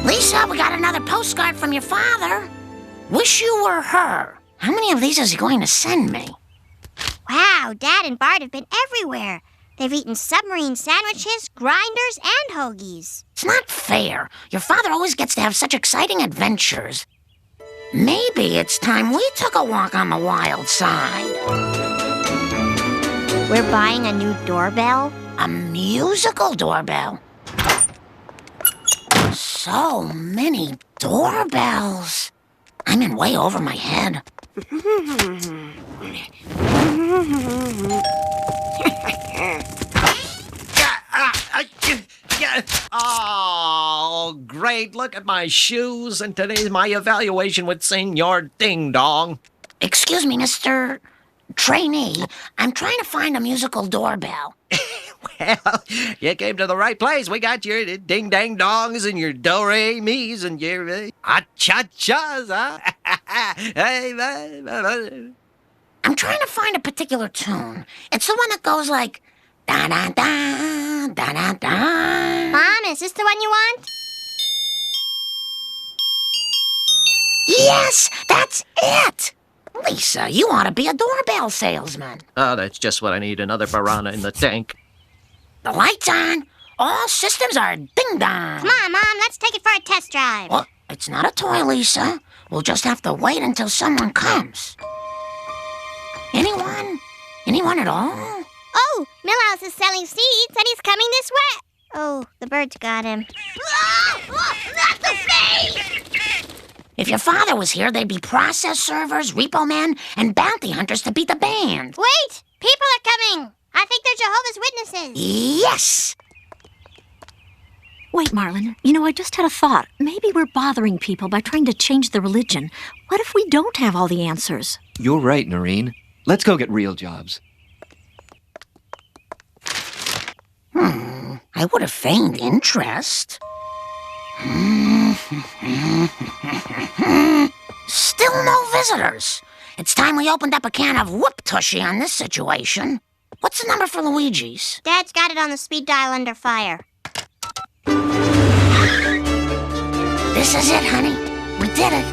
Lisa, we got another postcard from your father. Wish you were her. How many of these is he going to send me? Wow, Dad and Bart have been everywhere. They've eaten submarine sandwiches, grinders, and hoagies. It's not fair. Your father always gets to have such exciting adventures. Maybe it's time we took a walk on the wild side. We're buying a new doorbell? A musical doorbell. So many doorbells. I'm in way over my head. Oh, great. Look at my shoes. And today's my evaluation with Senor Ding Dong. Excuse me, Mr. Trainee. I'm trying to find a musical doorbell. Well, you came to the right place. We got your ding-dang-dongs and your do-re-mis and your cha-chas, huh? I'm trying to find a particular tune. It's the one that goes like da-da-da, da-da-da. Mom, is this the one you want? Yes, that's it! Lisa, you ought to be a doorbell salesman. Oh, that's just what I need, another piranha in the tank. The light's on. All systems are ding-dong. Come on, Mom, let's take it for a test drive. Well, it's not a toy, Lisa. We'll just have to wait until someone comes. Anyone? Anyone at all? Oh, Millhouse is selling seeds, and he's coming this way. Oh, the bird's got him. Not the face! If your father was here, there'd be process servers, repo men, and bounty hunters to beat the band. Wait! People are coming! I think they're Jehovah's Witnesses. Yes! Wait, Marlin. You know, I just had a thought. Maybe we're bothering people by trying to change the religion. What if we don't have all the answers? You're right, Noreen. Let's go get real jobs. I would have feigned interest. Still no visitors. It's time we opened up a can of whoop-tushy on this situation. What's the number for Luigi's? Dad's got it on the speed dial under fire. This is it, honey. We did it.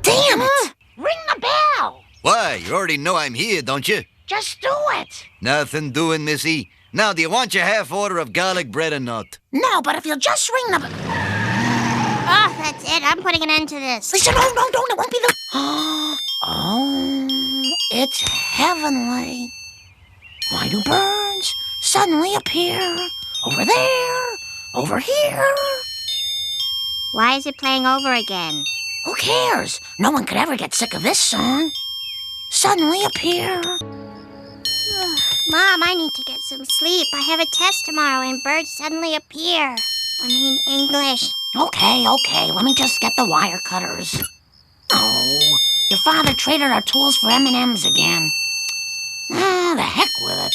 Damn it! Ring the bell! Why, you already know I'm here, don't you? Just do it. Nothing doing, missy. Now, do you want your half order of garlic bread or not? No, but if you'll just ring the bell... Oh, that's it. I'm putting an end to this. Lisa, no, it won't be the... Oh, it's heavenly. Why do birds suddenly appear over there, over here? Why is it playing over again? Who cares? No one could ever get sick of this song. Suddenly appear. Mom, I need to get some sleep. I have a test tomorrow and birds suddenly appear. I mean, English. Okay. Let me just get the wire cutters. Oh, your father traded our tools for M&Ms again. Ah, the heck with it.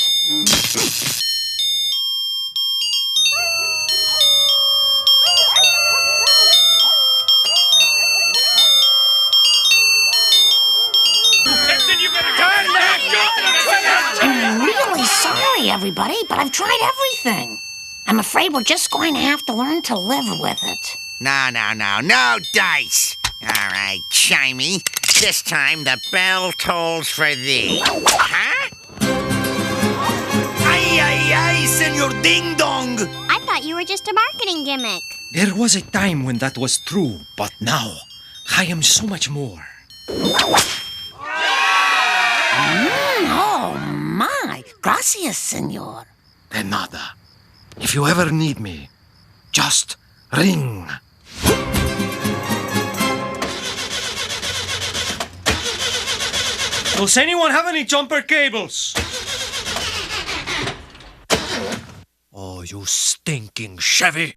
I'm really sorry, everybody, but I've tried everything. I'm afraid we're just going to have to learn to live with it. No dice. All right, Chimey. This time the bell tolls for thee. Huh? Ay, Senor Ding Dong! I thought you were just a marketing gimmick. There was a time when that was true, but now I am so much more. Oh, my. Gracias, senor. De nada. If you ever need me, just ring. Does anyone have any jumper cables? Oh, you stinking Chevy.